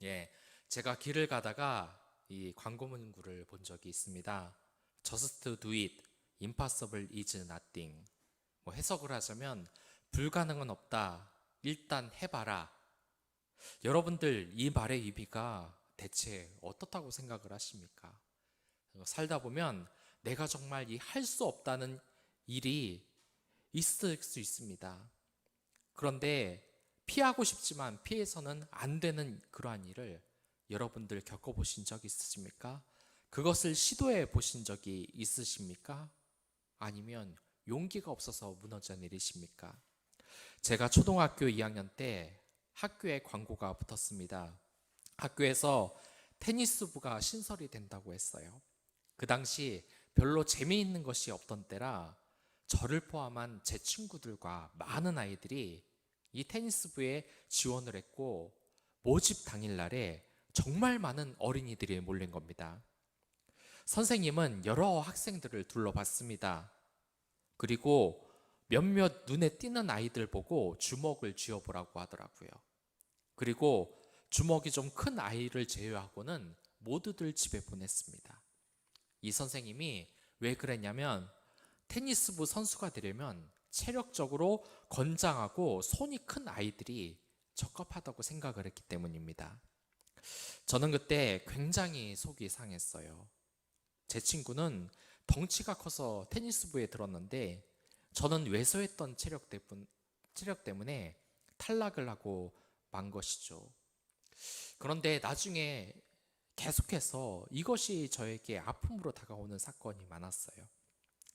예, 제가 길을 가다가 이 광고 문구를 본 적이 있습니다. Just do it. Impossible is nothing. 뭐 해석을 하자면 불가능은 없다. 일단 해봐라. 여러분들 이 말의 의미가 대체 어떻다고 생각을 하십니까? 살다 보면 내가 정말 이 할 수 없다는 일이 있을 수 있습니다. 그런데 피하고 싶지만 피해서는 안 되는 그러한 일을 여러분들 겪어보신 적 있으십니까? 그것을 시도해 보신 적이 있으십니까? 아니면 용기가 없어서 무너져 내리십니까? 제가 초등학교 2학년 때 학교에 광고가 붙었습니다. 학교에서 테니스부가 신설이 된다고 했어요. 그 당시 별로 재미있는 것이 없던 때라 저를 포함한 제 친구들과 많은 아이들이 이 테니스부에 지원을 했고, 모집 당일날에 정말 많은 어린이들이 몰린 겁니다. 선생님은 여러 학생들을 둘러봤습니다. 그리고 몇몇 눈에 띄는 아이들 보고 주먹을 쥐어보라고 하더라고요. 그리고 주먹이 좀 큰 아이를 제외하고는 모두들 집에 보냈습니다. 이 선생님이 왜 그랬냐면 테니스부 선수가 되려면 체력적으로 건장하고 손이 큰 아이들이 적합하다고 생각을 했기 때문입니다. 저는 그때 굉장히 속이 상했어요. 제 친구는 덩치가 커서 테니스부에 들었는데 저는 왜소했던 체력 때문에 탈락을 하고 만 것이죠. 그런데 나중에 계속해서 이것이 저에게 아픔으로 다가오는 사건이 많았어요.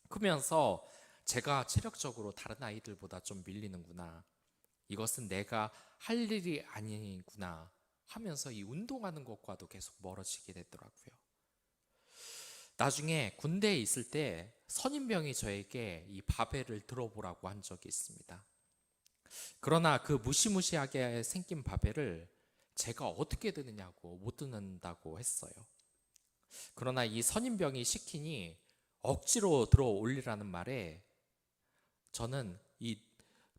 크면서 제가 체력적으로 다른 아이들보다 좀 밀리는구나. 이것은 내가 할 일이 아니구나 하면서 이 운동하는 것과도 계속 멀어지게 되더라고요. 나중에 군대에 있을 때 선임병이 저에게 이 바벨을 들어보라고 한 적이 있습니다. 그러나 그 무시무시하게 생긴 바벨을 제가 어떻게 드느냐고 못 듣는다고 했어요. 그러나 이 선임병이 시키니 억지로 들어 올리라는 말에 저는 이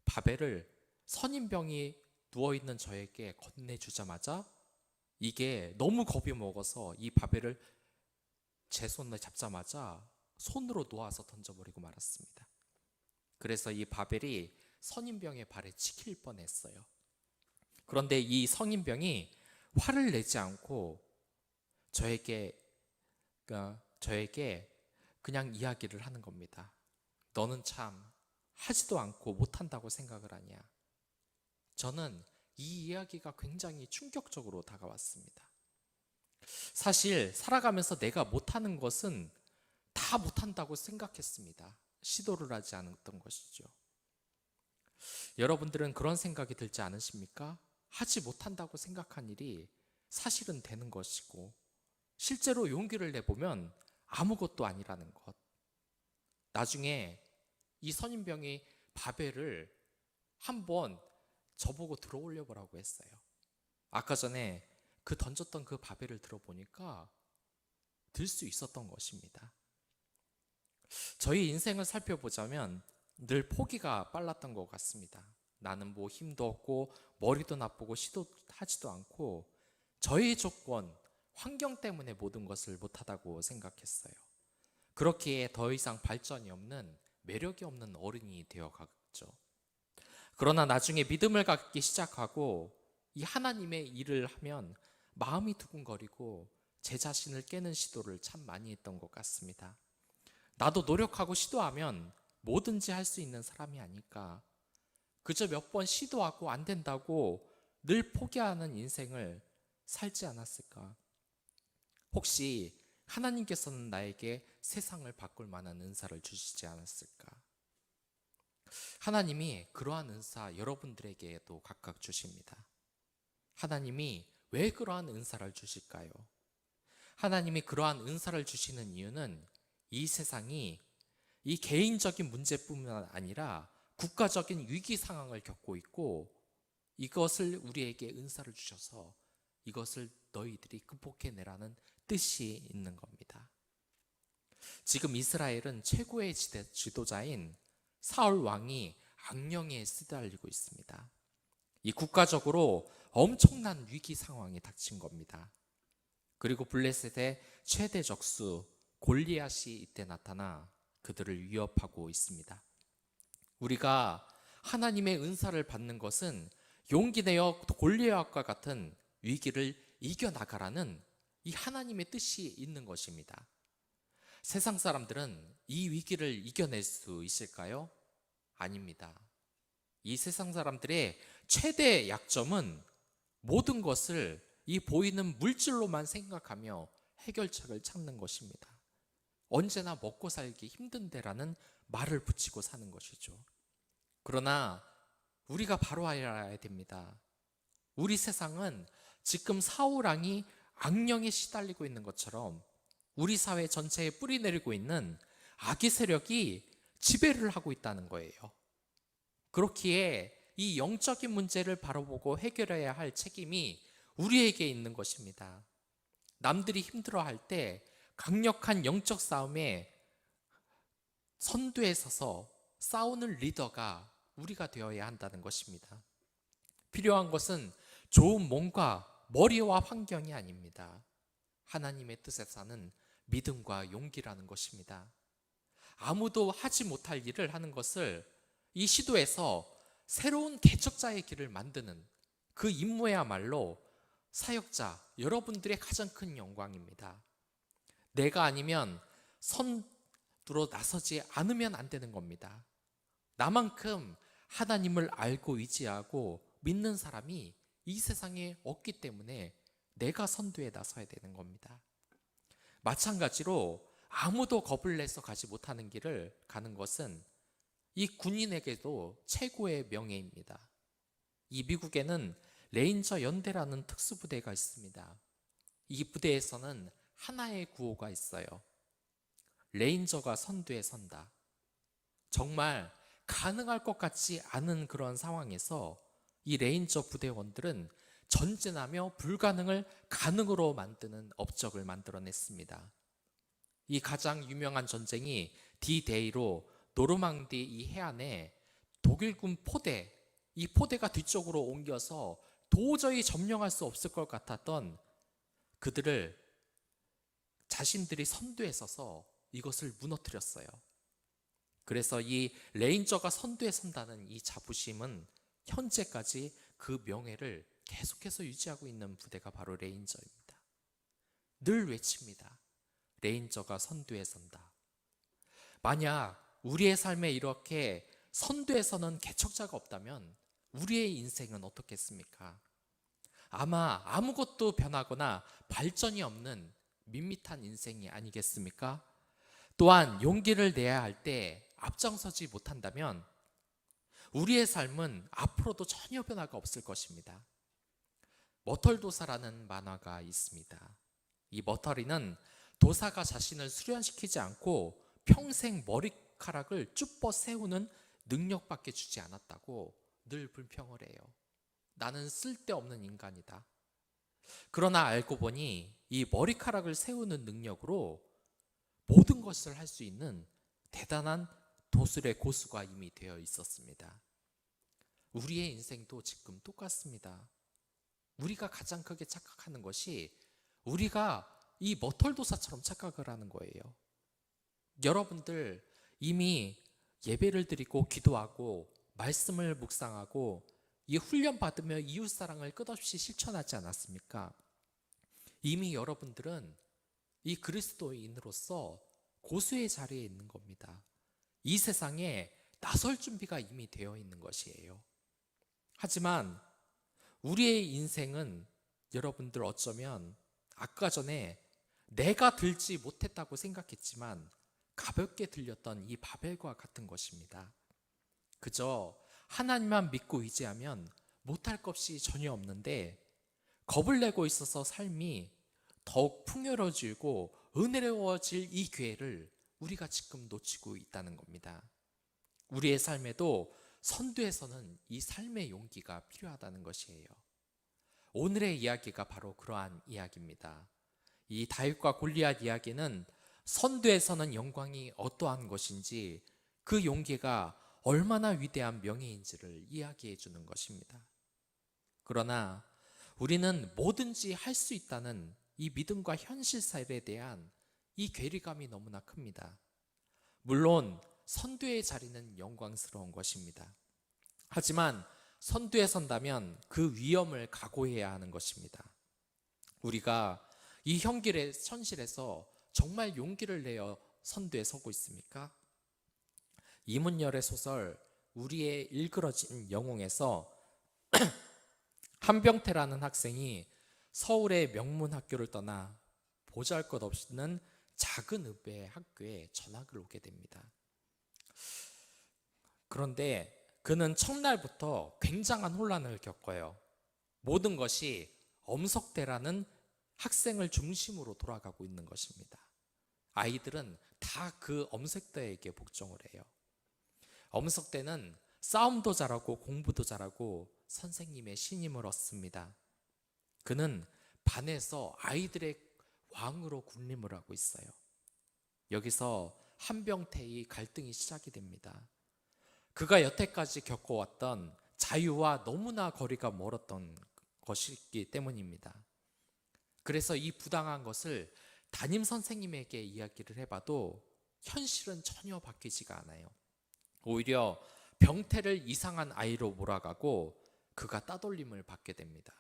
바벨을 선임병이 누워있는 저에게 건네주자마자 이게 너무 겁이 먹어서 이 바벨을 제 손에 잡자마자 손으로 놓아서 던져버리고 말았습니다. 그래서 이 바벨이 선임병의 발에 찍힐 뻔했어요. 그런데 이 선임병이 화를 내지 않고 저에게 그냥 이야기를 하는 겁니다. 너는 참 하지도 않고 못한다고 생각을 하냐. 저는 이 이야기가 굉장히 충격적으로 다가왔습니다. 사실 살아가면서 내가 못하는 것은 다 못한다고 생각했습니다. 시도를 하지 않았던 것이죠. 여러분들은 그런 생각이 들지 않으십니까? 하지 못한다고 생각한 일이 사실은 되는 것이고, 실제로 용기를 내보면 아무것도 아니라는 것. 나중에 이 선임병이 바벨을 한번 저보고 들어올려 보라고 했어요. 아까 전에 던졌던 그 바벨을 들어보니까 들 수 있었던 것입니다. 저희 인생을 살펴보자면 늘 포기가 빨랐던 것 같습니다. 나는 뭐 힘도 없고 머리도 나쁘고 시도하지도 않고 저희 조건, 환경 때문에 모든 것을 못하다고 생각했어요. 그렇기에 더 이상 발전이 없는, 매력이 없는 어른이 되어갔죠. 그러나 나중에 믿음을 갖기 시작하고 이 하나님의 일을 하면 마음이 두근거리고 제 자신을 깨는 시도를 참 많이 했던 것 같습니다. 나도 노력하고 시도하면 뭐든지 할 수 있는 사람이 아닐까. 그저 몇 번 시도하고 안 된다고 늘 포기하는 인생을 살지 않았을까. 혹시 하나님께서는 나에게 세상을 바꿀 만한 은사를 주시지 않았을까? 하나님이 그러한 은사 여러분들에게도 각각 주십니다. 하나님이 왜 그러한 은사를 주실까요? 하나님이 그러한 은사를 주시는 이유는 이 세상이 이 개인적인 문제뿐만 아니라 국가적인 위기 상황을 겪고 있고, 이것을 우리에게 은사를 주셔서 이것을 너희들이 극복해내라는 뜻이 있는 겁니다. 지금 이스라엘은 최고의 지도자인 사울 왕이 악령에 시달리고 있습니다. 이 국가적으로 엄청난 위기 상황이 닥친 겁니다. 그리고 블레셋의 최대 적수 골리앗이 이때 나타나 그들을 위협하고 있습니다. 우리가 하나님의 은사를 받는 것은 용기 내어 골리앗과 같은 위기를 이겨나가라는 이 하나님의 뜻이 있는 것입니다. 세상 사람들은 이 위기를 이겨낼 수 있을까요? 아닙니다. 이 세상 사람들의 최대 약점은 모든 것을 이 보이는 물질로만 생각하며 해결책을 찾는 것입니다. 언제나 먹고 살기 힘든데라는 말을 붙이고 사는 것이죠. 그러나 우리가 바로 알아야 됩니다. 우리 세상은 지금 사울왕이 악령에 시달리고 있는 것처럼 우리 사회 전체에 뿌리 내리고 있는 악의 세력이 지배를 하고 있다는 거예요. 그렇기에 이 영적인 문제를 바라보고 해결해야 할 책임이 우리에게 있는 것입니다. 남들이 힘들어할 때 강력한 영적 싸움에 선두에 서서 싸우는 리더가 우리가 되어야 한다는 것입니다. 필요한 것은 좋은 몸과 머리와 환경이 아닙니다. 하나님의 뜻에 사는 믿음과 용기라는 것입니다. 아무도 하지 못할 일을 하는 것을 이 시도에서 새로운 개척자의 길을 만드는 그 임무야말로 사역자 여러분들의 가장 큰 영광입니다. 내가 아니면 선두로 나서지 않으면 안 되는 겁니다. 나만큼 하나님을 알고 의지하고 믿는 사람이 이 세상에 없기 때문에 내가 선두에 나서야 되는 겁니다. 마찬가지로 아무도 겁을 내서 가지 못하는 길을 가는 것은 이 군인에게도 최고의 명예입니다. 이 미국에는 레인저 연대라는 특수부대가 있습니다. 이 부대에서는 하나의 구호가 있어요. 레인저가 선두에 선다. 정말 가능할 것 같지 않은 그런 상황에서 이 레인저 부대원들은 전진하며 불가능을 가능으로 만드는 업적을 만들어냈습니다. 이 가장 유명한 전쟁이 D-Day로 노르망디 이 해안에 독일군 포대, 이 포대가 뒤쪽으로 옮겨서 도저히 점령할 수 없을 것 같았던 그들을 자신들이 선두에 서서 이것을 무너뜨렸어요. 그래서 이 레인저가 선두에 선다는 이 자부심은 현재까지 그 명예를 계속해서 유지하고 있는 부대가 바로 레인저입니다. 늘 외칩니다. 레인저가 선두에 선다. 만약 우리의 삶에 이렇게 선두에 서는 개척자가 없다면 우리의 인생은 어떻겠습니까? 아마 아무것도 변하거나 발전이 없는 밋밋한 인생이 아니겠습니까? 또한 용기를 내야 할 때 앞장서지 못한다면 우리의 삶은 앞으로도 전혀 변화가 없을 것입니다. 머털도사라는 만화가 있습니다. 이 머털이는 도사가 자신을 수련시키지 않고 평생 머리카락을 쭈뼛 세우는 능력밖에 주지 않았다고 늘 불평을 해요. 나는 쓸데없는 인간이다. 그러나 알고 보니 이 머리카락을 세우는 능력으로 모든 것을 할 수 있는 대단한 도술의 고수가 이미 되어 있었습니다. 우리의 인생도 지금 똑같습니다. 우리가 가장 크게 착각하는 것이 우리가 이 머털도사처럼 착각을 하는 거예요. 여러분들 이미 예배를 드리고 기도하고 말씀을 묵상하고 이 훈련 받으며 이웃사랑을 끝없이 실천하지 않았습니까? 이미 여러분들은 이 그리스도인으로서 고수의 자리에 있는 겁니다. 이 세상에 나설 준비가 이미 되어 있는 것이에요. 하지만 우리의 인생은 여러분들 어쩌면 아까 전에 내가 들지 못했다고 생각했지만 가볍게 들렸던 이 바벨과 같은 것입니다. 그저 하나님만 믿고 의지하면 못할 것이 전혀 없는데 겁을 내고 있어서 삶이 더욱 풍요로워지고 은혜로워질 이 기회를 우리가 지금 놓치고 있다는 겁니다. 우리의 삶에도 선두에서는 이 삶의 용기가 필요하다는 것이에요. 오늘의 이야기가 바로 그러한 이야기입니다. 이 다윗과 골리앗 이야기는 선두에서는 영광이 어떠한 것인지 그 용기가 얼마나 위대한 명예인지를 이야기해 주는 것입니다. 그러나 우리는 뭐든지 할 수 있다는 이 믿음과 현실 사이에 대한 이 괴리감이 너무나 큽니다. 물론 선두의 자리는 영광스러운 것입니다. 하지만 선두에 선다면 그 위험을 각오해야 하는 것입니다. 우리가 이 현실에서 정말 용기를 내어 선두에 서고 있습니까? 이문열의 소설 우리의 일그러진 영웅에서 한병태라는 학생이 서울의 명문 학교를 떠나 보잘것없는 작은 읍의 학교에 전학을 오게 됩니다. 그런데 그는 첫날부터 굉장한 혼란을 겪어요. 모든 것이 엄석대라는 학생을 중심으로 돌아가고 있는 것입니다. 아이들은 다 그 엄석대에게 복종을 해요. 엄석대는 싸움도 잘하고 공부도 잘하고 선생님의 신임을 얻습니다. 그는 반에서 아이들의 왕으로 군림을 하고 있어요. 여기서 한병태의 갈등이 시작이 됩니다. 그가 여태까지 겪어왔던 자유와 너무나 거리가 멀었던 것이기 때문입니다. 그래서 이 부당한 것을 담임 선생님에게 이야기를 해봐도 현실은 전혀 바뀌지가 않아요. 오히려 병태를 이상한 아이로 몰아가고 그가 따돌림을 받게 됩니다.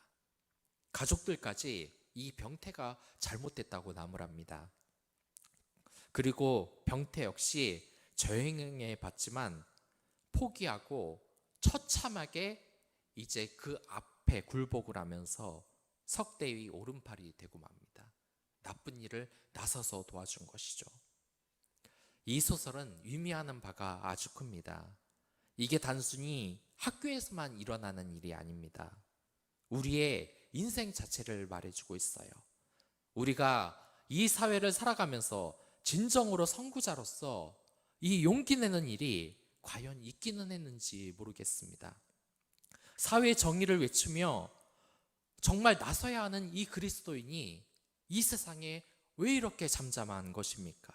가족들까지 이 병태가 잘못됐다고 나무랍니다. 그리고 병태 역시 저행에 받지만 포기하고 처참하게 이제 그 앞에 굴복을 하면서 석대의 오른팔이 되고 맙니다. 나쁜 일을 나서서 도와준 것이죠. 이 소설은 의미하는 바가 아주 큽니다. 이게 단순히 학교에서만 일어나는 일이 아닙니다. 우리의 인생 자체를 말해주고 있어요. 우리가 이 사회를 살아가면서 진정으로 선구자로서 이 용기 내는 일이 과연 있기는 했는지 모르겠습니다. 사회 정의를 외치며 정말 나서야 하는 이 그리스도인이 이 세상에 왜 이렇게 잠잠한 것입니까?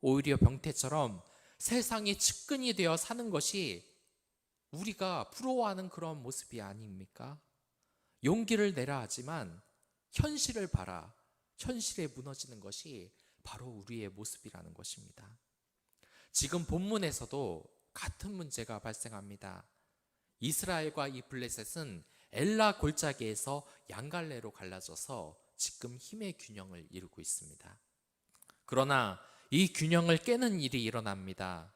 오히려 병태처럼 세상에 측근이 되어 사는 것이 우리가 부러워하는 그런 모습이 아닙니까? 용기를 내라 하지만 현실을 봐라. 현실에 무너지는 것이 바로 우리의 모습이라는 것입니다. 지금 본문에서도 같은 문제가 발생합니다. 이스라엘과 이 블레셋은 엘라 골짜기에서 양갈래로 갈라져서 지금 힘의 균형을 이루고 있습니다. 그러나 이 균형을 깨는 일이 일어납니다.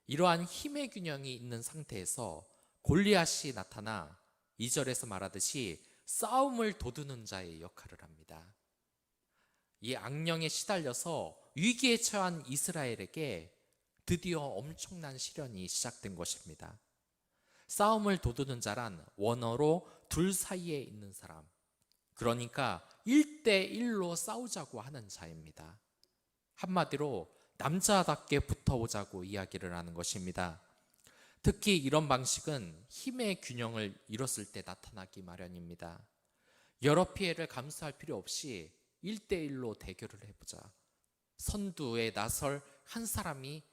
이러한 힘의 균형이 있는 상태에서 골리앗이 나타나 2절에서 말하듯이 싸움을 도두는 자의 역할을 합니다. 이 악령에 시달려서 위기에 처한 이스라엘에게 드디어 엄청난 시련이 시작된 것입니다. 싸움을 도두는 자란 원어로 둘 사이에 있는 사람, 그러니까 1대1로 싸우자고 하는 자입니다. 한마디로 남자답게 붙어보자고 이야기를 하는 것입니다. 특히 이런 방식은 힘의 균형을 잃었을 때 나타나기 마련입니다. 여러 피해를 감수할 필요 없이 1대1로 대결을 해보자. 선두에 나설 한 사람이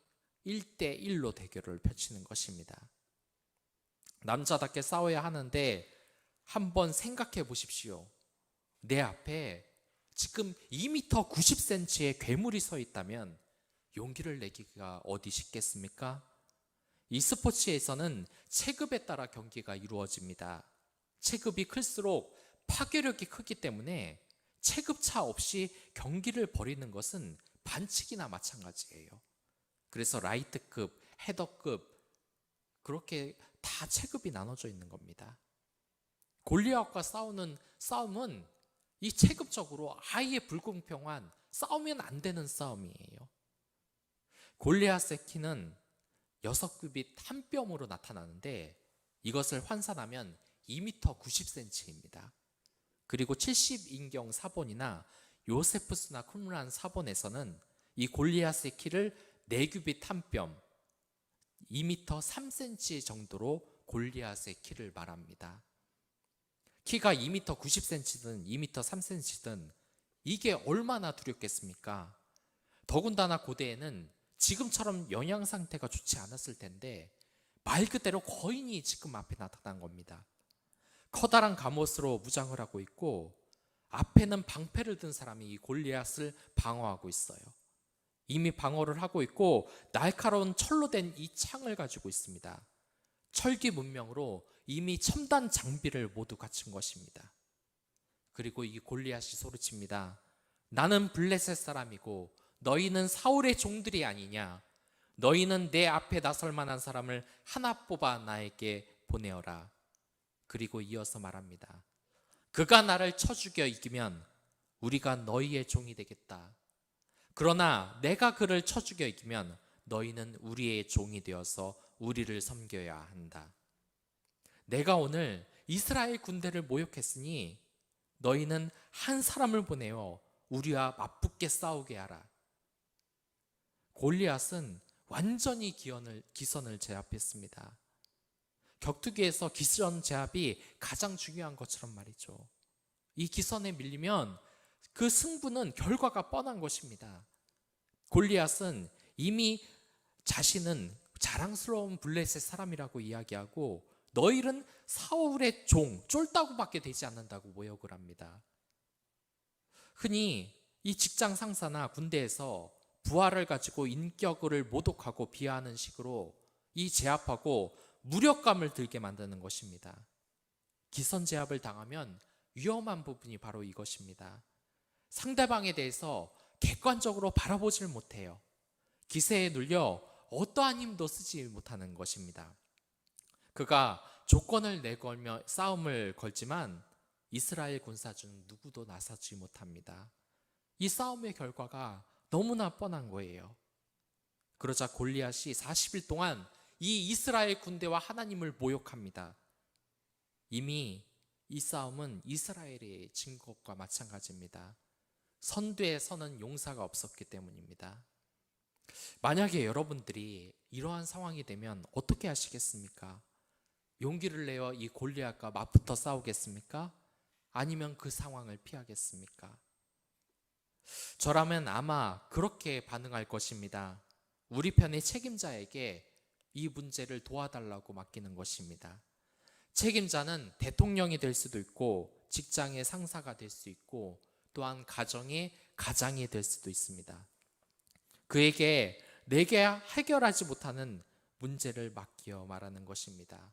1대1로 대결을 펼치는 것입니다. 남자답게 싸워야 하는데 한번 생각해 보십시오. 내 앞에 지금 2m 90cm의 괴물이 서 있다면 용기를 내기가 어디 쉽겠습니까? 이 스포츠에서는 체급에 따라 경기가 이루어집니다. 체급이 클수록 파괴력이 크기 때문에 체급차 없이 경기를 벌이는 것은 반칙이나 마찬가지예요. 그래서 라이트급, 헤더급 그렇게 다 체급이 나눠져 있는 겁니다. 골리앗과 싸우는 싸움은 이 체급적으로 아예 불공평한 싸우면 안 되는 싸움이에요. 골리앗의 키는 6규빗 한 뼘으로 나타나는데 이것을 환산하면 2m 90cm입니다. 그리고 70인경 사본이나 요세푸스나 쿰란 사본에서는 이 골리앗의 키를 4규빗 한 뼘, 2m 3cm 정도로 골리앗의 키를 말합니다. 키가 2m 90cm든 2m 3cm든 이게 얼마나 두렵겠습니까? 더군다나 고대에는 지금처럼 영양 상태가 좋지 않았을 텐데 말 그대로 거인이 지금 앞에 나타난 겁니다. 커다란 갑옷으로 무장을 하고 있고 앞에는 방패를 든 사람이 이 골리앗을 방어하고 있어요. 이미 방어를 하고 있고 날카로운 철로 된 이 창을 가지고 있습니다. 철기 문명으로 이미 첨단 장비를 모두 갖춘 것입니다. 그리고 이 골리앗이 소리칩니다. 나는 블레셋 사람이고 너희는 사울의 종들이 아니냐? 너희는 내 앞에 나설 만한 사람을 하나 뽑아 나에게 보내어라. 그리고 이어서 말합니다. 그가 나를 쳐 죽여 이기면 우리가 너희의 종이 되겠다. 그러나 내가 그를 쳐 죽여 이기면 너희는 우리의 종이 되어서 우리를 섬겨야 한다. 내가 오늘 이스라엘 군대를 모욕했으니 너희는 한 사람을 보내어 우리와 맞붙게 싸우게 하라. 골리앗은 완전히 기선을 제압했습니다. 격투기에서 기선 제압이 가장 중요한 것처럼 말이죠. 이 기선에 밀리면 그 승부는 결과가 뻔한 것입니다. 골리앗은 이미 자신은 자랑스러운 블레셋 사람이라고 이야기하고 너희는 사울의 종, 쫄따구밖에 되지 않는다고 모욕을 합니다. 흔히 이 직장 상사나 군대에서 부하를 가지고 인격을 모독하고 비하하는 식으로 이 제압하고 무력감을 들게 만드는 것입니다. 기선 제압을 당하면 위험한 부분이 바로 이것입니다. 상대방에 대해서 객관적으로 바라보질 못해요. 기세에 눌려 어떠한 힘도 쓰지 못하는 것입니다. 그가 조건을 내걸며 싸움을 걸지만 이스라엘 군사 중 누구도 나서지 못합니다. 이 싸움의 결과가 너무나 뻔한 거예요. 그러자 골리앗이 40일 동안 이 이스라엘 군대와 하나님을 모욕합니다. 이미 이 싸움은 이스라엘의 진 것과 마찬가지입니다. 선두에 서는 용사가 없었기 때문입니다. 만약에 여러분들이 이러한 상황이 되면 어떻게 하시겠습니까? 용기를 내어 이 골리앗과 맞붙어 싸우겠습니까? 아니면 그 상황을 피하겠습니까? 저라면 아마 그렇게 반응할 것입니다. 우리 편의 책임자에게 이 문제를 도와달라고 맡기는 것입니다. 책임자는 대통령이 될 수도 있고 직장의 상사가 될 수 있고 또한 가정의 가장이 될 수도 있습니다. 그에게 내게 해결하지 못하는 문제를 맡겨 말하는 것입니다.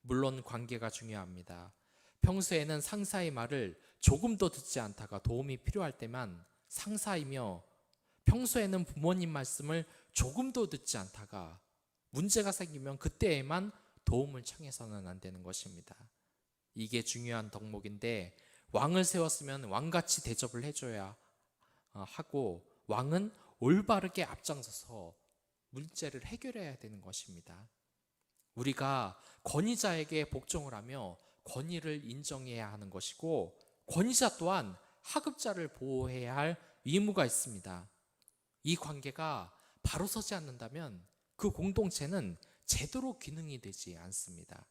물론 관계가 중요합니다. 평소에는 상사의 말을 조금도 듣지 않다가 도움이 필요할 때만 상사이며 평소에는 부모님 말씀을 조금도 듣지 않다가 문제가 생기면 그때에만 도움을 청해서는 안 되는 것입니다. 이게 중요한 덕목인데 왕을 세웠으면 왕같이 대접을 해줘야 하고 왕은 올바르게 앞장서서 문제를 해결해야 되는 것입니다. 우리가 권위자에게 복종을 하며 권위를 인정해야 하는 것이고 권위자 또한 하급자를 보호해야 할 의무가 있습니다. 이 관계가 바로 서지 않는다면 그 공동체는 제대로 기능이 되지 않습니다.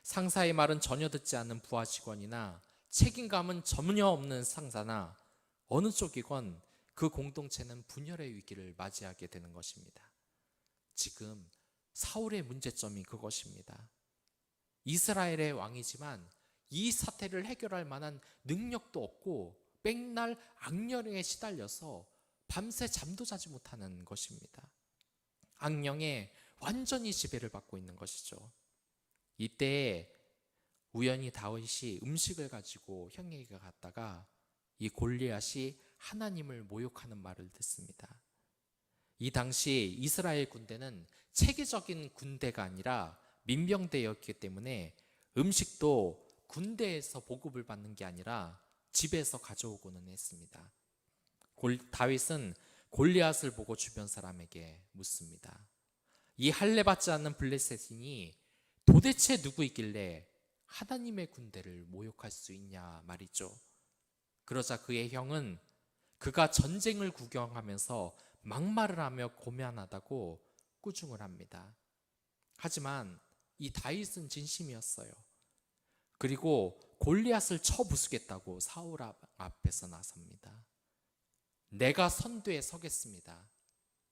상사의 말은 전혀 듣지 않는 부하 직원이나 책임감은 전혀 없는 상사나 어느 쪽이건 그 공동체는 분열의 위기를 맞이하게 되는 것입니다. 지금 사울의 문제점이 그것입니다. 이스라엘의 왕이지만 이 사태를 해결할 만한 능력도 없고 맨날 악령에 시달려서 밤새 잠도 자지 못하는 것입니다. 악령에 완전히 지배를 받고 있는 것이죠. 이때 우연히 다윗이 음식을 가지고 형에게 갔다가 이 골리앗이 하나님을 모욕하는 말을 듣습니다. 이 당시 이스라엘 군대는 체계적인 군대가 아니라 민병대였기 때문에 음식도 군대에서 보급을 받는 게 아니라 집에서 가져오고는 했습니다. 다윗은 골리앗을 보고 주변 사람에게 묻습니다. 이 할례 받지 않는 블레셋인이 도대체 누구이길래 하나님의 군대를 모욕할 수 있냐 말이죠. 그러자 그의 형은 그가 전쟁을 구경하면서 막말을 하며 고만하다고 꾸중을 합니다. 하지만 이 다윗은 진심이었어요. 그리고 골리앗을 쳐 부수겠다고 사울 앞에서 나섭니다. 내가 선두에 서겠습니다.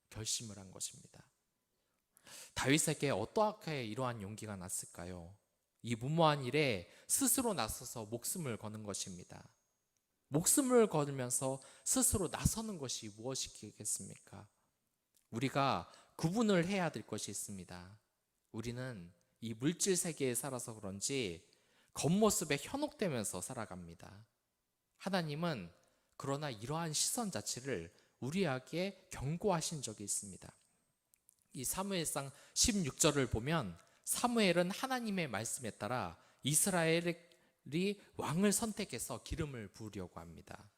결심을 한 것입니다. 다윗에게 어떻게 이러한 용기가 났을까요? 이 무모한 일에 스스로 나서서 목숨을 거는 것입니다. 목숨을 걸면서 스스로 나서는 것이 무엇이겠습니까? 우리가 구분을 해야 될 것이 있습니다. 우리는 이 물질 세계에 살아서 그런지 겉모습에 현혹되면서 살아갑니다. 하나님은 그러나 이러한 시선 자체를 우리에게 경고하신 적이 있습니다. 이 사무엘상 16절을 보면 사무엘은 하나님의 말씀에 따라 이스라엘이 왕을 선택해서 기름을 부으려고 합니다.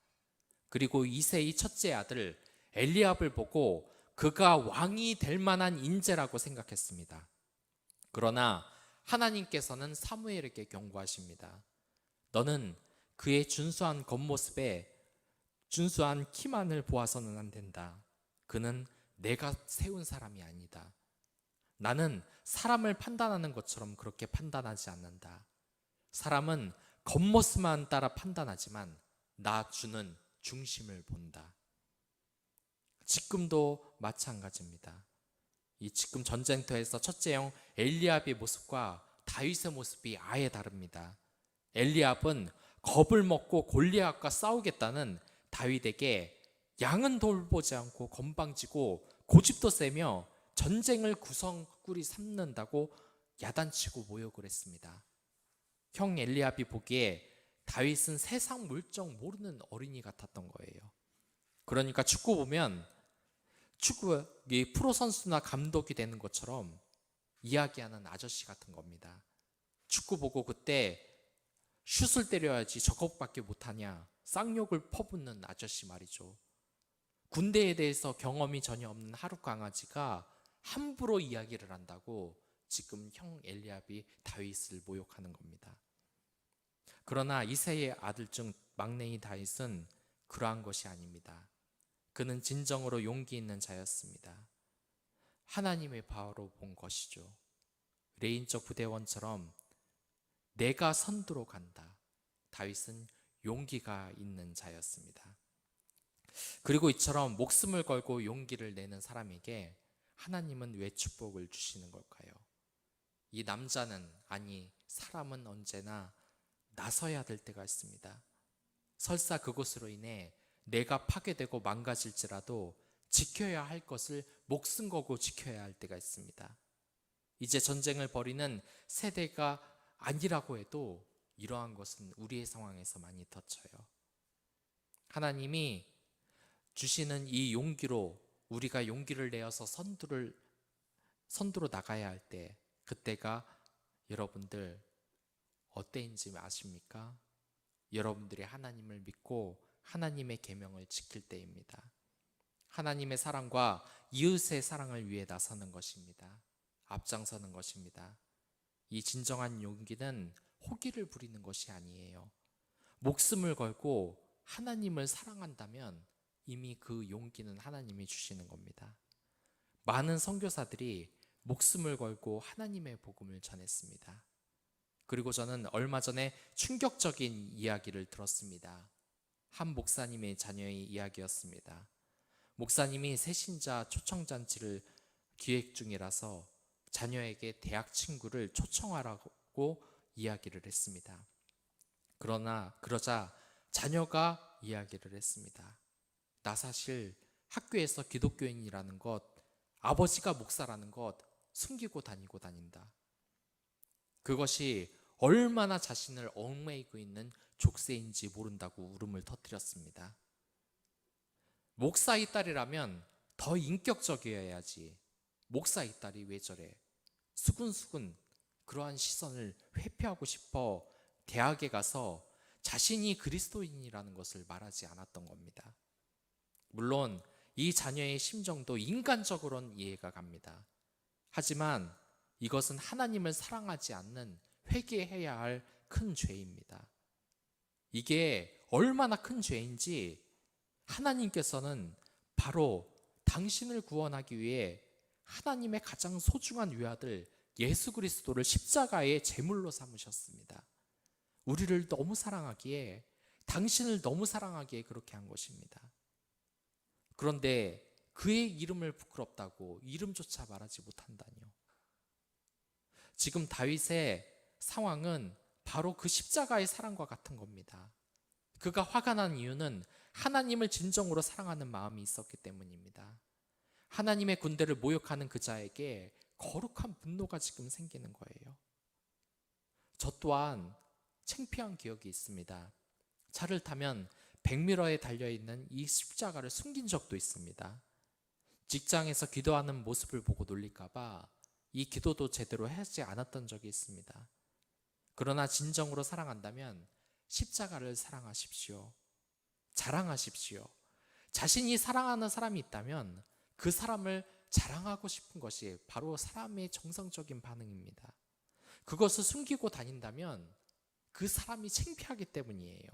그리고 이새의 첫째 아들 엘리압을 보고 그가 왕이 될 만한 인재라고 생각했습니다. 그러나 하나님께서는 사무엘에게 경고하십니다. 너는 그의 준수한 겉모습에 준수한 키만을 보아서는 안 된다. 그는 내가 세운 사람이 아니다. 나는 사람을 판단하는 것처럼 그렇게 판단하지 않는다. 사람은 겉모습만 따라 판단하지만 나 주는 중심을 본다. 지금도 마찬가지입니다. 이 지금 전쟁터에서 첫째 형 엘리압의 모습과 다윗의 모습이 아예 다릅니다. 엘리압은 겁을 먹고 골리앗과 싸우겠다는 다윗에게 양은 돌보지 않고 건방지고 고집도 세며 전쟁을 구성꾸리 삼는다고 야단치고 모욕을 했습니다. 형 엘리압이 보기에 다윗은 세상 물정 모르는 어린이 같았던 거예요. 그러니까 축구 보면 축구의 프로 선수나 감독이 되는 것처럼 이야기하는 아저씨 같은 겁니다. 축구 보고 그때 슛을 때려야지 저것밖에 못하냐 쌍욕을 퍼붓는 아저씨 말이죠. 군대에 대해서 경험이 전혀 없는 하룻 강아지가 함부로 이야기를 한다고 지금 형 엘리압이 다윗을 모욕하는 겁니다. 그러나 이새의 아들 중 막내인 다윗은 그러한 것이 아닙니다. 그는 진정으로 용기 있는 자였습니다. 하나님의 바로 본 것이죠. 레인저 부대원처럼 내가 선두로 간다. 다윗은 용기가 있는 자였습니다. 그리고 이처럼 목숨을 걸고 용기를 내는 사람에게 하나님은 왜 축복을 주시는 걸까요? 이 남자는 아니 사람은 언제나 나서야 될 때가 있습니다. 설사 그것으로 인해 내가 파괴되고 망가질지라도 지켜야 할 것을 목숨 걸고 지켜야 할 때가 있습니다. 이제 전쟁을 벌이는 세대가 아니라고 해도 이러한 것은 우리의 상황에서 많이 터쳐요. 하나님이 주시는 이 용기로 우리가 용기를 내어서 선두로 나가야 할 때, 그때가 여러분들 어때인지 아십니까? 여러분들이 하나님을 믿고 하나님의 계명을 지킬 때입니다. 하나님의 사랑과 이웃의 사랑을 위해 나서는 것입니다. 앞장서는 것입니다. 이 진정한 용기는 호기를 부리는 것이 아니에요. 목숨을 걸고 하나님을 사랑한다면 이미 그 용기는 하나님이 주시는 겁니다. 많은 선교사들이 목숨을 걸고 하나님의 복음을 전했습니다. 그리고 저는 얼마 전에 충격적인 이야기를 들었습니다. 한 목사님의 자녀의 이야기였습니다. 목사님이 새신자 초청잔치를 기획 중이라서 자녀에게 대학 친구를 초청하라고 이야기를 했습니다. 그러자 자녀가 이야기를 했습니다. 나 사실 학교에서 기독교인이라는 것, 아버지가 목사라는 것 숨기고 다닌다. 그것이 얼마나 자신을 얽매이고 있는 족쇄인지 모른다고 울음을 터뜨렸습니다. 목사의 딸이라면 더 인격적이어야지. 목사의 딸이 왜 저래? 수근수근 그러한 시선을 회피하고 싶어 대학에 가서 자신이 그리스도인이라는 것을 말하지 않았던 겁니다. 물론 이 자녀의 심정도 인간적으로는 이해가 갑니다. 하지만 이것은 하나님을 사랑하지 않는 회개해야 할 큰 죄입니다. 이게 얼마나 큰 죄인지 하나님께서는 바로 당신을 구원하기 위해 하나님의 가장 소중한 외아들 예수 그리스도를 십자가의 제물로 삼으셨습니다. 우리를 너무 사랑하기에, 당신을 너무 사랑하기에 그렇게 한 것입니다. 그런데 그의 이름을 부끄럽다고 이름조차 말하지 못한다니요. 지금 다윗의 상황은 바로 그 십자가의 사랑과 같은 겁니다. 그가 화가 난 이유는 하나님을 진정으로 사랑하는 마음이 있었기 때문입니다. 하나님의 군대를 모욕하는 그 자에게 거룩한 분노가 지금 생기는 거예요. 저 또한 창피한 기억이 있습니다. 차를 타면 백미러에 달려있는 이 십자가를 숨긴 적도 있습니다. 직장에서 기도하는 모습을 보고 놀릴까봐 이 기도도 제대로 하지 않았던 적이 있습니다. 그러나 진정으로 사랑한다면 십자가를 사랑하십시오. 자랑하십시오. 자신이 사랑하는 사람이 있다면 그 사람을 자랑하고 싶은 것이 바로 사람의 정상적인 반응입니다. 그것을 숨기고 다닌다면 그 사람이 창피하기 때문이에요.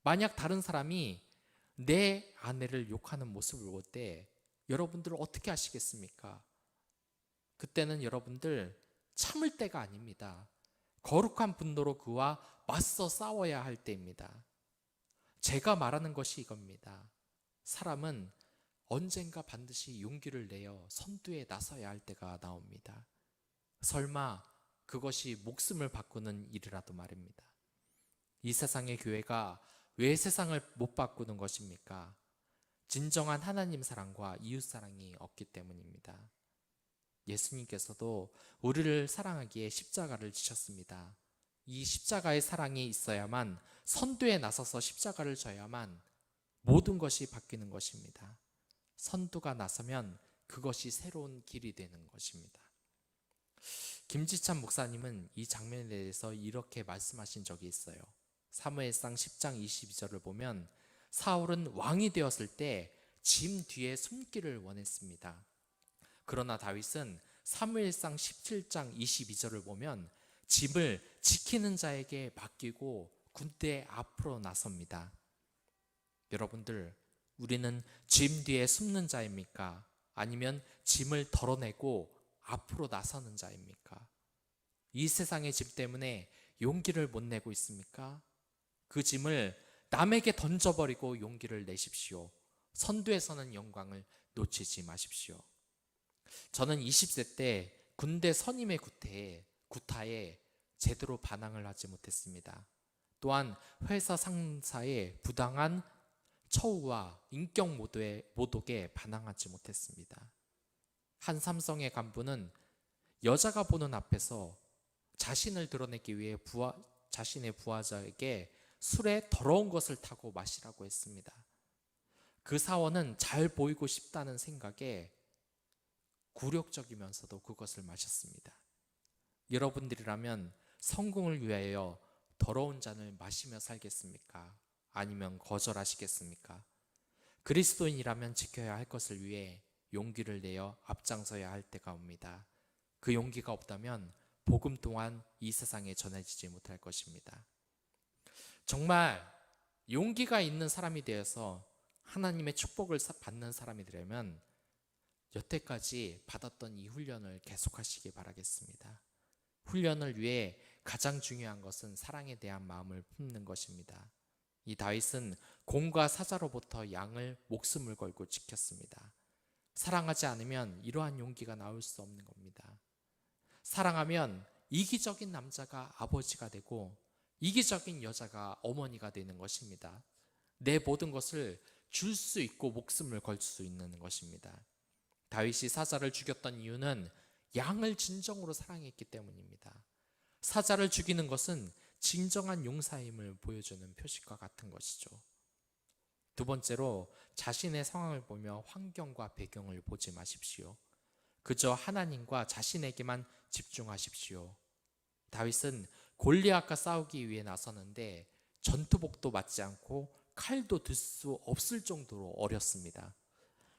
만약 다른 사람이 내 아내를 욕하는 모습을 볼 때 여러분들 어떻게 하시겠습니까? 그때는 여러분들 참을 때가 아닙니다. 거룩한 분노로 그와 맞서 싸워야 할 때입니다. 제가 말하는 것이 이겁니다. 사람은 언젠가 반드시 용기를 내어 선두에 나서야 할 때가 나옵니다. 설마 그것이 목숨을 바꾸는 일이라도 말입니다. 이 세상의 교회가 왜 세상을 못 바꾸는 것입니까? 진정한 하나님 사랑과 이웃 사랑이 없기 때문입니다. 예수님께서도 우리를 사랑하기에 십자가를 지셨습니다. 이 십자가의 사랑이 있어야만, 선두에 나서서 십자가를 져야만 모든 것이 바뀌는 것입니다. 선두가 나서면 그것이 새로운 길이 되는 것입니다. 김지찬 목사님은 이 장면에 대해서 이렇게 말씀하신 적이 있어요. 사무엘상 10장 22절을 보면 사울은 왕이 되었을 때 짐 뒤에 숨기를 원했습니다. 그러나 다윗은 사무엘상 17장 22절을 보면 짐을 지키는 자에게 맡기고 군대 앞으로 나섭니다. 여러분들, 우리는 짐 뒤에 숨는 자입니까? 아니면 짐을 덜어내고 앞으로 나서는 자입니까? 이 세상의 짐 때문에 용기를 못 내고 있습니까? 그 짐을 남에게 던져버리고 용기를 내십시오. 선두에 서는 영광을 놓치지 마십시오. 저는 20세 때 군대 선임의 구타에 제대로 반항을 하지 못했습니다. 또한 회사 상사의 부당한 처우와 인격 모독에 반항하지 못했습니다. 한 삼성의 간부는 여자가 보는 앞에서 자신을 드러내기 위해 자신의 부하자에게 술에 더러운 것을 타고 마시라고 했습니다. 그 사원은 잘 보이고 싶다는 생각에 굴욕적이면서도 그것을 마셨습니다. 여러분들이라면 성공을 위하여 더러운 잔을 마시며 살겠습니까? 아니면 거절하시겠습니까? 그리스도인이라면 지켜야 할 것을 위해 용기를 내어 앞장서야 할 때가 옵니다. 그 용기가 없다면 복음 또한 이 세상에 전해지지 못할 것입니다. 정말 용기가 있는 사람이 되어서 하나님의 축복을 받는 사람이 되려면 여태까지 받았던 이 훈련을 계속하시기 바라겠습니다. 훈련을 위해 가장 중요한 것은 사랑에 대한 마음을 품는 것입니다. 이 다윗은 공과 사자로부터 양을 목숨을 걸고 지켰습니다. 사랑하지 않으면 이러한 용기가 나올 수 없는 겁니다. 사랑하면 이기적인 남자가 아버지가 되고 이기적인 여자가 어머니가 되는 것입니다. 내 모든 것을 줄 수 있고 목숨을 걸 수 있는 것입니다. 다윗이 사자를 죽였던 이유는 양을 진정으로 사랑했기 때문입니다. 사자를 죽이는 것은 진정한 용사임을 보여주는 표식과 같은 것이죠. 두 번째로, 자신의 상황을 보며 환경과 배경을 보지 마십시오. 그저 하나님과 자신에게만 집중하십시오. 다윗은 골리앗과 싸우기 위해 나서는데 전투복도 맞지 않고 칼도 들 수 없을 정도로 어렸습니다.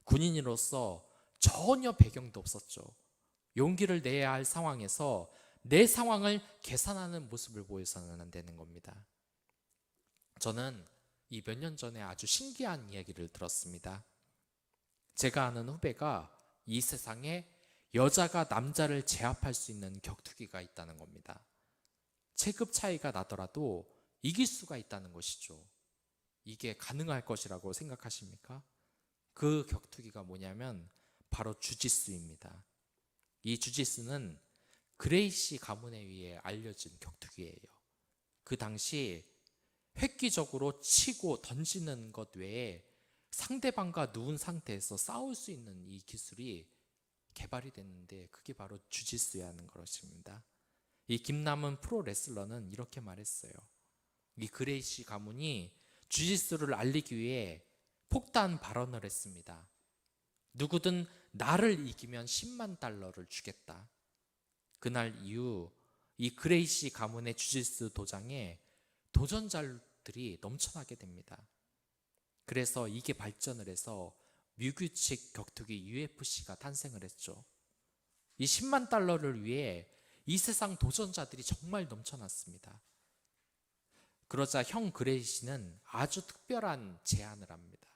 군인으로서 전혀 배경도 없었죠. 용기를 내야 할 상황에서 내 상황을 계산하는 모습을 보여서는 안 되는 겁니다. 저는 이 몇 년 전에 아주 신기한 이야기를 들었습니다. 제가 아는 후배가 이 세상에 여자가 남자를 제압할 수 있는 격투기가 있다는 겁니다. 체급 차이가 나더라도 이길 수가 있다는 것이죠. 이게 가능할 것이라고 생각하십니까? 그 격투기가 뭐냐면 바로 주짓수입니다. 이 주짓수는 그레이시 가문에 의해 알려진 격투기예요. 그 당시 획기적으로 치고 던지는 것 외에 상대방과 누운 상태에서 싸울 수 있는 이 기술이 개발이 됐는데 그게 바로 주짓수라는 것입니다. 이 김남은 프로레슬러는 이렇게 말했어요. 이 그레이시 가문이 주짓수를 알리기 위해 폭탄 발언을 했습니다. 누구든 나를 이기면 10만 달러를 주겠다. 그날 이후 이 그레이시 가문의 주짓수 도장에 도전자들이 넘쳐나게 됩니다. 그래서 이게 발전을 해서 무규칙 격투기 UFC가 탄생을 했죠. 이 10만 달러를 위해 이 세상 도전자들이 정말 넘쳐났습니다. 그러자 형 그레이시는 아주 특별한 제안을 합니다.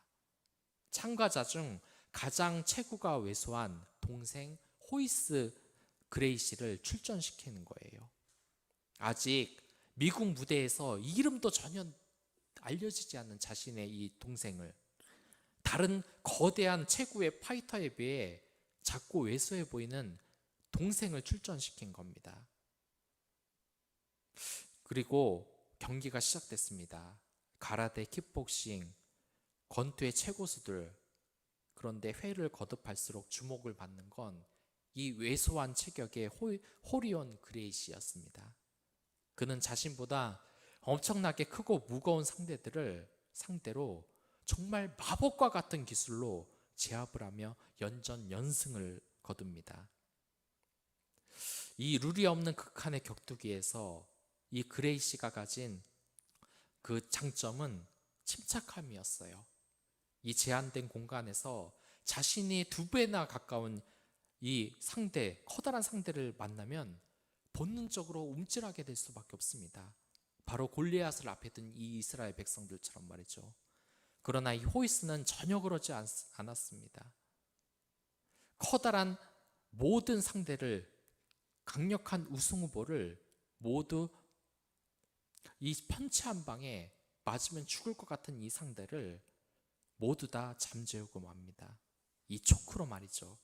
참가자 중 가장 체구가 왜소한 동생 호이스 그레이시를 출전시키는 거예요. 아직 미국 무대에서 이름도 전혀 알려지지 않는 자신의 이 동생을 다른 거대한 체구의 파이터에 비해 작고 왜소해 보이는 동생을 출전시킨 겁니다. 그리고 경기가 시작됐습니다. 가라데, 킥복싱, 권투의 최고수들. 그런데 회를 거듭할수록 주목을 받는 건 이 왜소한 체격의 호리온 그레이시였습니다. 그는 자신보다 엄청나게 크고 무거운 상대들을 상대로 정말 마법과 같은 기술로 제압을 하며 연전연승을 거둡니다. 이 룰이 없는 극한의 격투기에서 이 그레이시가 가진 그 장점은 침착함이었어요. 이 제한된 공간에서 자신이 2배나 가까운 이 상대, 커다란 상대를 만나면 본능적으로 움찔하게 될 수밖에 없습니다. 바로 골리앗을 앞에 둔 이 이스라엘 백성들처럼 말이죠. 그러나 이 호이스는 전혀 그러지 않았습니다. 커다란 모든 상대를, 강력한 우승 후보를 모두 이 펀치 한 방에 맞으면 죽을 것 같은 이 상대를 모두 다 잠재우고 맙니다. 이 초크로 말이죠.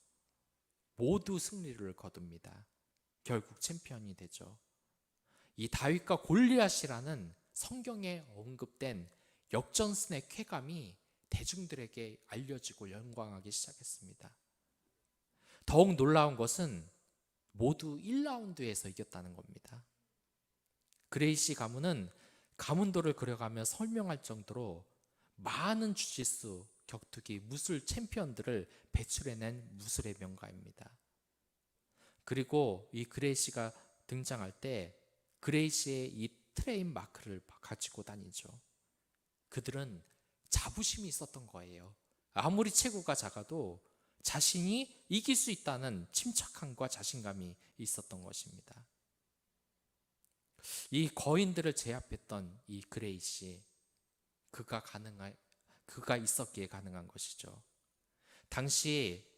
모두 승리를 거둡니다. 결국 챔피언이 되죠. 이 다윗과 골리앗이라는 성경에 언급된 역전승의 쾌감이 대중들에게 알려지고 영광하기 시작했습니다. 더욱 놀라운 것은 모두 1라운드에서 이겼다는 겁니다. 그레이시 가문은 가문도를 그려가며 설명할 정도로 많은 주짓수, 격투기, 무술 챔피언들을 배출해낸 무술의 명가입니다. 그리고 이 그레이시가 등장할 때 그레이시의 이 트레인 마크를 가지고 다니죠. 그들은 자부심이 있었던 거예요. 아무리 체구가 작아도 자신이 이길 수 있다는 침착함과 자신감이 있었던 것입니다. 이 거인들을 제압했던 이 그레이시, 그가 있었기에 가능한 것이죠. 당시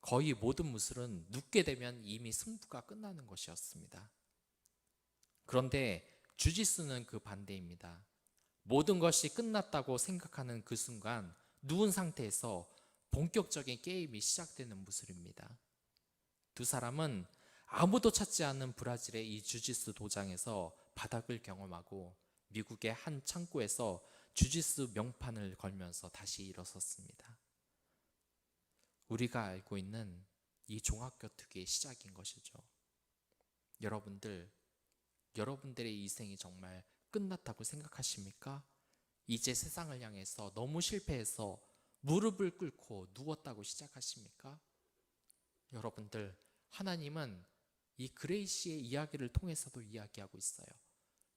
거의 모든 무술은 눕게 되면 이미 승부가 끝나는 것이었습니다. 그런데 주짓수는 그 반대입니다. 모든 것이 끝났다고 생각하는 그 순간 누운 상태에서 본격적인 게임이 시작되는 무술입니다. 두 사람은 아무도 찾지 않는 브라질의 이 주짓수 도장에서 바닥을 경험하고 미국의 한 창고에서 주짓수 명판을 걸면서 다시 일어섰습니다. 우리가 알고 있는 이 종합격투기의 시작인 것이죠. 여러분들의 인생이 정말 끝났다고 생각하십니까? 이제 세상을 향해서 너무 실패해서 무릎을 꿇고 누웠다고 시작하십니까? 여러분들, 하나님은 이 그레이시의 이야기를 통해서도 이야기하고 있어요.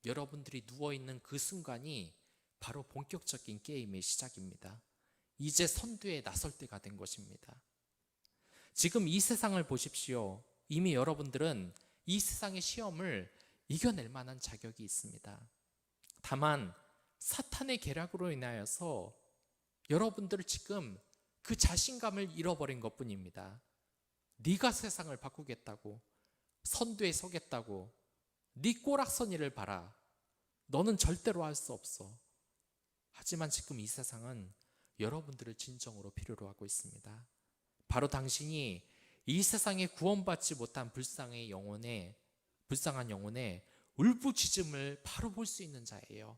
여러분들이 누워있는 그 순간이 바로 본격적인 게임의 시작입니다. 이제 선두에 나설 때가 된 것입니다. 지금 이 세상을 보십시오. 이미 여러분들은 이 세상의 시험을 이겨낼 만한 자격이 있습니다. 다만 사탄의 계략으로 인하여서 여러분들을 지금 그 자신감을 잃어버린 것뿐입니다. 네가 세상을 바꾸겠다고, 선두에 서겠다고, 네 꼬락서니를 봐라. 너는 절대로 할 수 없어. 하지만 지금 이 세상은 여러분들을 진정으로 필요로 하고 있습니다. 바로 당신이 이 세상에 구원받지 못한 불쌍의 영혼에 불쌍한 영혼의 울부짖음을 바로 볼 수 있는 자예요.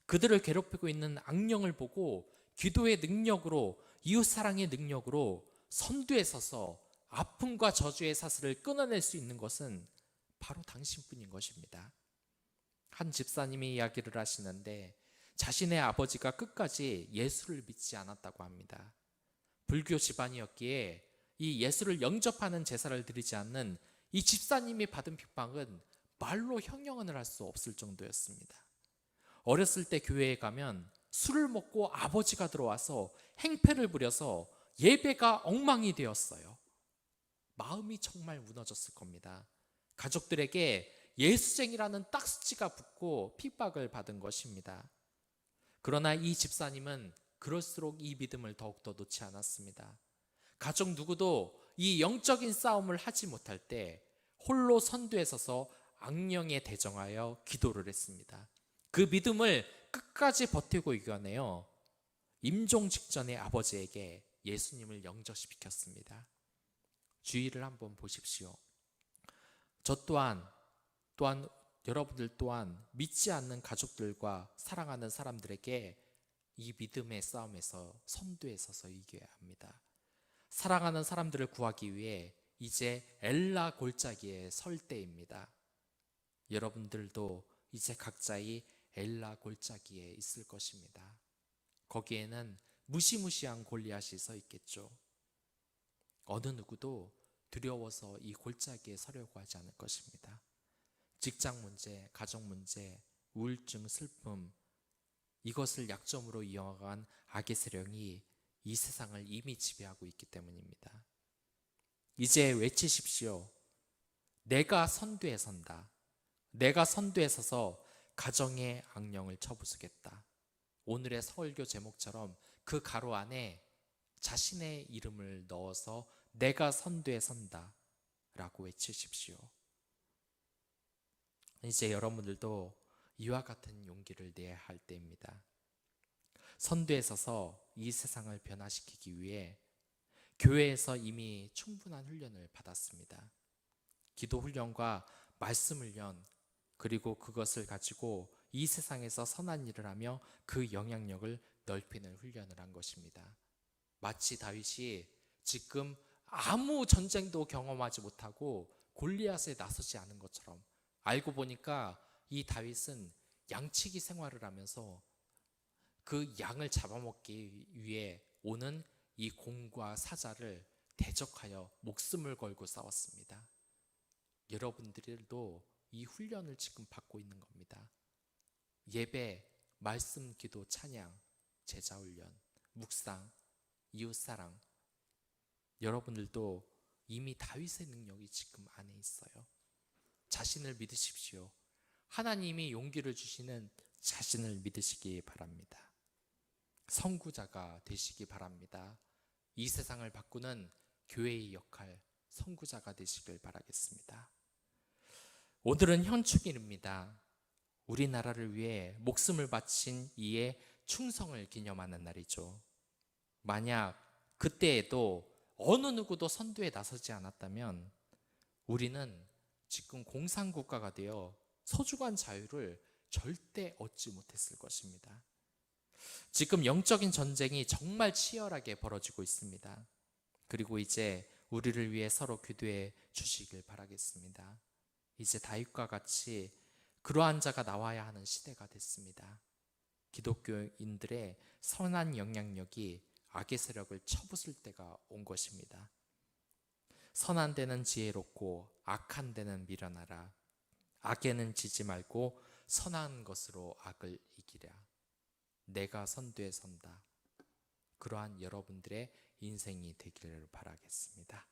그들을 괴롭히고 있는 악령을 보고 기도의 능력으로, 이웃사랑의 능력으로 선두에 서서 아픔과 저주의 사슬을 끊어낼 수 있는 것은 바로 당신뿐인 것입니다. 한 집사님이 이야기를 하시는데 자신의 아버지가 끝까지 예수를 믿지 않았다고 합니다. 불교 집안이었기에 이 예수를 영접하는 제사를 드리지 않는 이 집사님이 받은 핍박은 말로 형용을 할 수 없을 정도였습니다. 어렸을 때 교회에 가면 술을 먹고 아버지가 들어와서 행패를 부려서 예배가 엉망이 되었어요. 마음이 정말 무너졌을 겁니다. 가족들에게 예수쟁이라는 딱지가 붙고 핍박을 받은 것입니다. 그러나 이 집사님은 그럴수록 이 믿음을 더욱더 놓지 않았습니다. 가족 누구도 이 영적인 싸움을 하지 못할 때 홀로 선두에 서서 악령에 대정하여 기도를 했습니다. 그 믿음을 끝까지 버티고 이겨내어 임종 직전에 아버지에게 예수님을 영접시켰습니다. 주의를 한번 보십시오. 저 또한 여러분들 또한 믿지 않는 가족들과 사랑하는 사람들에게 이 믿음의 싸움에서 선두에 서서 이겨야 합니다. 사랑하는 사람들을 구하기 위해 이제 엘라 골짜기에 설 때입니다. 여러분들도 이제 각자의 엘라 골짜기에 있을 것입니다. 거기에는 무시무시한 골리앗이 서 있겠죠. 어느 누구도 두려워서 이 골짜기에 서려고 하지 않을 것입니다. 직장 문제, 가정 문제, 우울증, 슬픔, 이것을 약점으로 이어간 악의 세력이 이 세상을 이미 지배하고 있기 때문입니다. 이제 외치십시오. 내가 선두에 선다. 내가 선두에 서서 가정의 악령을 쳐부수겠다. 오늘의 설교 제목처럼 그 가로 안에 자신의 이름을 넣어서 내가 선두에 선다 라고 외치십시오. 이제 여러분들도 이와 같은 용기를 내야 할 때입니다. 선두에 서서 이 세상을 변화시키기 위해 교회에서 이미 충분한 훈련을 받았습니다. 기도 훈련과 말씀 훈련, 그리고 그것을 가지고 이 세상에서 선한 일을 하며 그 영향력을 넓히는 훈련을 한 것입니다. 마치 다윗이 지금 아무 전쟁도 경험하지 못하고 골리앗에 나서지 않은 것처럼, 알고 보니까 이 다윗은 양치기 생활을 하면서 그 양을 잡아먹기 위해 오는 이 곰과 사자를 대적하여 목숨을 걸고 싸웠습니다. 여러분들도 이 훈련을 지금 받고 있는 겁니다. 예배, 말씀, 기도, 찬양, 제자 훈련, 묵상, 이웃사랑, 여러분들도 이미 다윗의 능력이 지금 안에 있어요. 자신을 믿으십시오. 하나님이 용기를 주시는 자신을 믿으시기 바랍니다. 선구자가 되시기 바랍니다. 이 세상을 바꾸는 교회의 역할, 선구자가 되시길 바라겠습니다. 오늘은 현충일입니다. 우리나라를 위해 목숨을 바친 이의 충성을 기념하는 날이죠. 만약 그때에도 어느 누구도 선두에 나서지 않았다면 우리는 지금 공산국가가 되어 소중한 자유를 절대 얻지 못했을 것입니다. 지금 영적인 전쟁이 정말 치열하게 벌어지고 있습니다. 그리고 이제 우리를 위해 서로 기도해 주시길 바라겠습니다. 이제 다윗과 같이 그러한 자가 나와야 하는 시대가 됐습니다. 기독교인들의 선한 영향력이 악의 세력을 쳐부술 때가 온 것입니다. 선한 데는 지혜롭고 악한 데는 미련하라. 악에는 지지 말고 선한 것으로 악을 이기라. 내가 선두에 선다. 그러한 여러분들의 인생이 되기를 바라겠습니다.